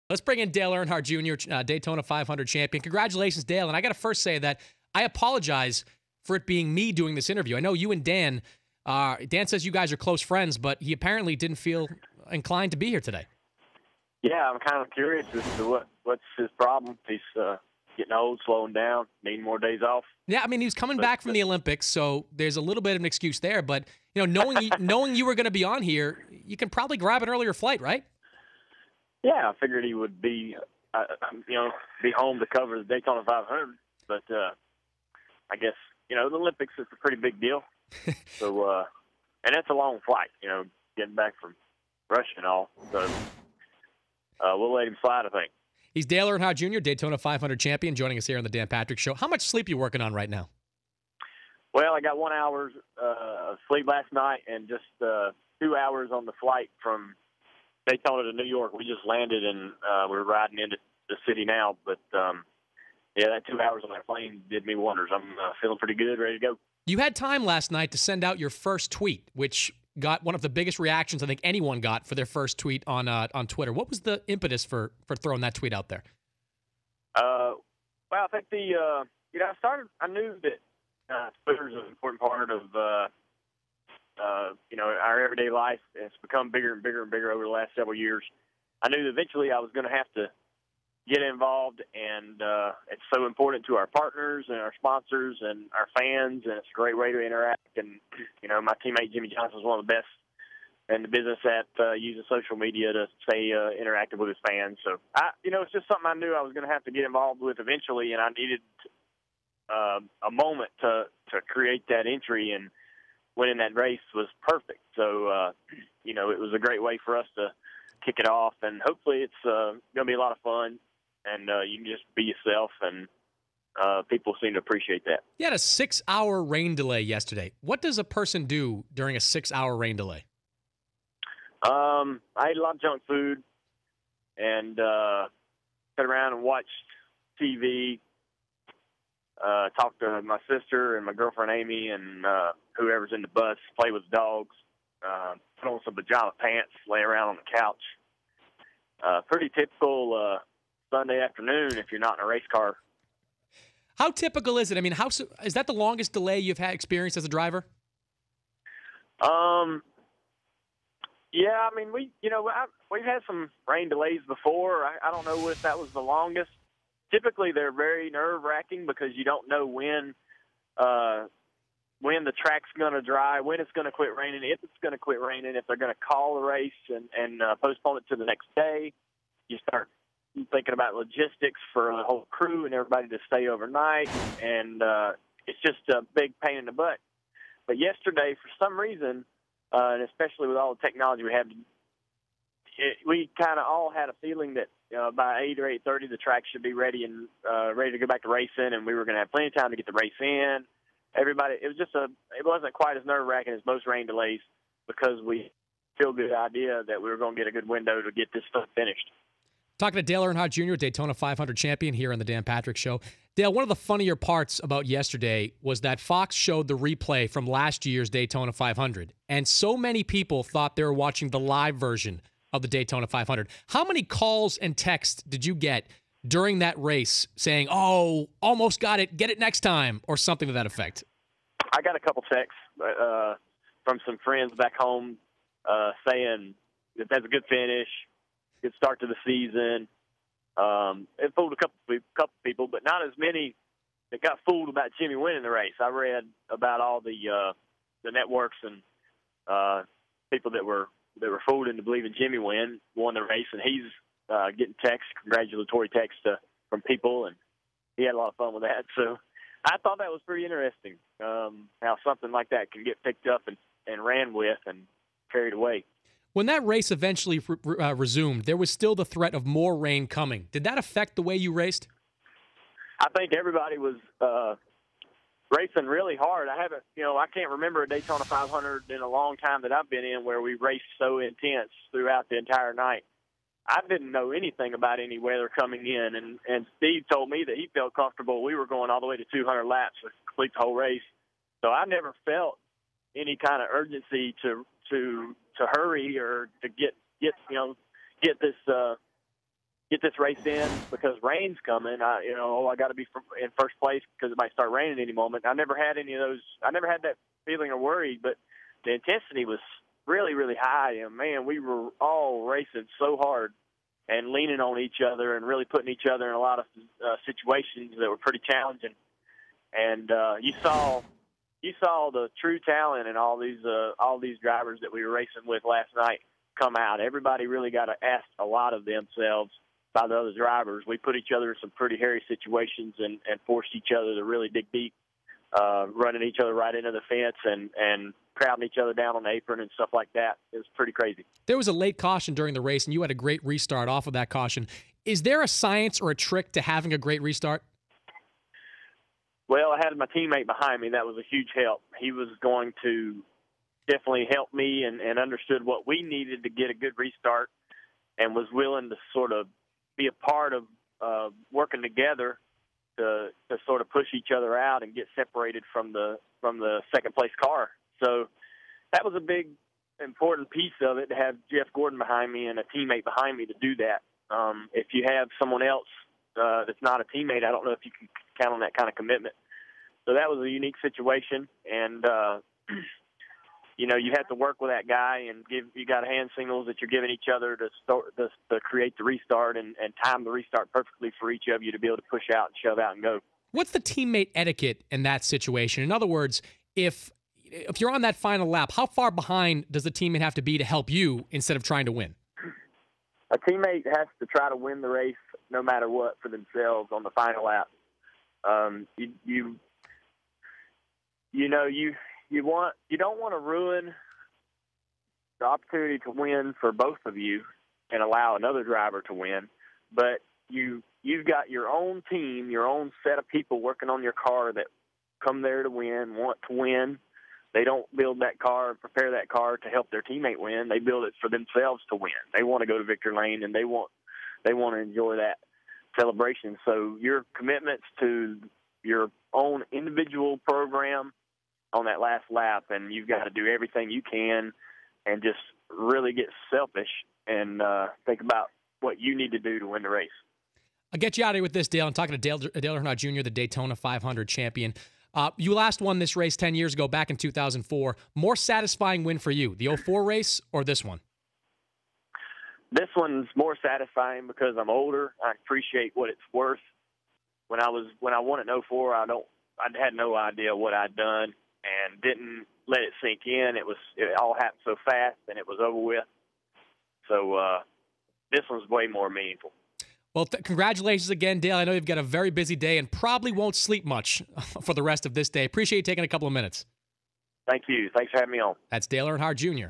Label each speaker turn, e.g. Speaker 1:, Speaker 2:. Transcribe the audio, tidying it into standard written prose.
Speaker 1: Let's bring in Dale Earnhardt Jr., Daytona 500 champion. Congratulations, Dale. And I got to first say that I apologize for it being me doing this interview. I know you and Dan, Dan says you guys are close friends, but he apparently didn't feel inclined to be here today.
Speaker 2: Yeah, I'm kind of curious as to what's his problem. He's getting old, slowing down, needing more days off.
Speaker 1: Yeah, I mean, he was coming back from the Olympics, so there's a little bit of an excuse there. But, you know, knowing you were going to be on here, you can probably grab an earlier flight, right?
Speaker 2: Yeah, I figured he would be, be home to cover the Daytona 500. But I guess, the Olympics is a pretty big deal. So, and that's a long flight, getting back from Russia and all. So we'll let him slide, I think.
Speaker 1: He's Dale Earnhardt Jr., Daytona 500 champion, joining us here on the Dan Patrick Show. How much sleep are you working on right now?
Speaker 2: Well, I got 1 hour of sleep last night and just 2 hours on the flight from Daytona to New York. We just landed and we're riding into the city now. But, that 2 hours on that plane did me wonders. I'm feeling pretty good, ready to go.
Speaker 1: You had time last night to send out your first tweet, which got one of the biggest reactions I think anyone got for their first tweet on Twitter. What was the impetus for throwing that tweet out there?
Speaker 2: Well, I think I knew that Twitter is an important part of, our everyday life. It's become bigger and bigger and bigger over the last several years. I knew that eventually I was going to have to get involved, and it's so important to our partners and our sponsors and our fans, and it's a great way to interact. And, my teammate Jimmy Johnson is one of the best in the business at using social media to stay interactive with his fans. So, it's just something I knew I was going to have to get involved with eventually, and I needed a moment to create that entry, and winning that race was perfect. So, it was a great way for us to kick it off, and hopefully it's going to be a lot of fun. And you can just be yourself, and people seem to appreciate that.
Speaker 1: You had a 6-hour rain delay yesterday. What does a person do during a 6-hour rain delay?
Speaker 2: I ate a lot of junk food and sat around and watched TV, talked to my sister and my girlfriend Amy and whoever's in the bus, play with the dogs, put on some pajama pants, lay around on the couch. Pretty typical Sunday afternoon if you're not in a race car.
Speaker 1: How typical is it? I mean, is that the longest delay you've had experienced as a driver?
Speaker 2: Yeah, I mean, we've had some rain delays before. I don't know if that was the longest. Typically, they're very nerve-wracking because you don't know when the track's going to dry, when it's going to quit raining, if it's going to quit raining, if they're going to call the race and postpone it to the next day. You start thinking about logistics for the whole crew and everybody to stay overnight, and it's just a big pain in the butt. But yesterday, for some reason, and especially with all the technology we have, we kind of all had a feeling that by 8 or 8:30 the track should be ready and ready to go back to racing, and we were going to have plenty of time to get the race in. It wasn't quite as nerve-wracking as most rain delays because we feel good idea that we were going to get a good window to get this stuff finished.
Speaker 1: Talking to Dale Earnhardt Jr., Daytona 500 champion here on the Dan Patrick Show. Dale, one of the funnier parts about yesterday was that Fox showed the replay from last year's Daytona 500, and so many people thought they were watching the live version of the Daytona 500. How many calls and texts did you get during that race saying, "Oh, almost got it, get it next time," or something to that effect?
Speaker 2: I got a couple texts from some friends back home saying that that's a good finish, good start to the season. It fooled a couple people, but not as many that got fooled about Jimmy winning the race. I read about all the networks and people that were fooled into believing Jimmy won the race, and he's getting congratulatory texts from people, and he had a lot of fun with that. So I thought that was pretty interesting, how something like that can get picked up and ran with and carried away.
Speaker 1: When that race eventually resumed, there was still the threat of more rain coming. Did that affect the way you raced?
Speaker 2: I think everybody was racing really hard. I can't remember a Daytona 500 in a long time that I've been in where we raced so intense throughout the entire night. I didn't know anything about any weather coming in, and Steve told me that he felt comfortable. We were going all the way to 200 laps to complete the whole race. So I never felt any kind of urgency to hurry or to get this get this race in because rain's coming. I got to be in first place because it might start raining any moment. I never had any of those. I never had that feeling or worry, but the intensity was really, really high. And, man, we were all racing so hard and leaning on each other and really putting each other in a lot of situations that were pretty challenging. And you saw the true talent in all these drivers that we were racing with last night come out. Everybody really got to ask a lot of themselves by the other drivers. We put each other in some pretty hairy situations and forced each other to really dig deep, running each other right into the fence and crowding each other down on the apron and stuff like that. It was pretty crazy.
Speaker 1: There was a late caution during the race, and you had a great restart off of that caution. Is there a science or a trick to having a great restart?
Speaker 2: Well, I had my teammate behind me. That was a huge help. He was going to definitely help me and understood what we needed to get a good restart and was willing to sort of be a part of working together to sort of push each other out and get separated from the second place car. So that was a big, important piece of it, to have Jeff Gordon behind me and a teammate behind me to do that. If you have someone else that's not a teammate, I don't know if you can count on that kind of commitment. So that was a unique situation, and you have to work with that guy and you got hand signals that you're giving each other to create the restart and time the restart perfectly for each of you to be able to push out and shove out and go.
Speaker 1: What's the teammate etiquette in that situation? In other words, if you're on that final lap, how far behind does the teammate have to be to help you instead of trying to win?
Speaker 2: A teammate has to try to win the race no matter what for themselves on the final lap. You don't want to ruin the opportunity to win for both of you and allow another driver to win, but you've got your own team, your own set of people working on your car that come there to win, want to win. They don't build that car, prepare that car to help their teammate win. They build it for themselves to win. They want to go to victory lane, and they want to enjoy that celebration. So your commitments to your own individual program on that last lap, and you've got to do everything you can and just really get selfish and think about what you need to do to win the race.
Speaker 1: I'll get you out of here with this, Dale. I'm talking to Dale Earnhardt Jr., the Daytona 500 champion. You last won this race 10 years ago, back in 2004. More satisfying win for you, the 04 race or this one?
Speaker 2: This one's more satisfying because I'm older. I appreciate what it's worth. When I won it in 04, I had no idea what I'd done and didn't let it sink in. It all happened so fast and it was over with. So this one's way more meaningful.
Speaker 1: Well, congratulations again, Dale. I know you've got a very busy day and probably won't sleep much for the rest of this day. Appreciate you taking a couple of minutes.
Speaker 2: Thank you. Thanks for having me on.
Speaker 1: That's Dale Earnhardt Jr.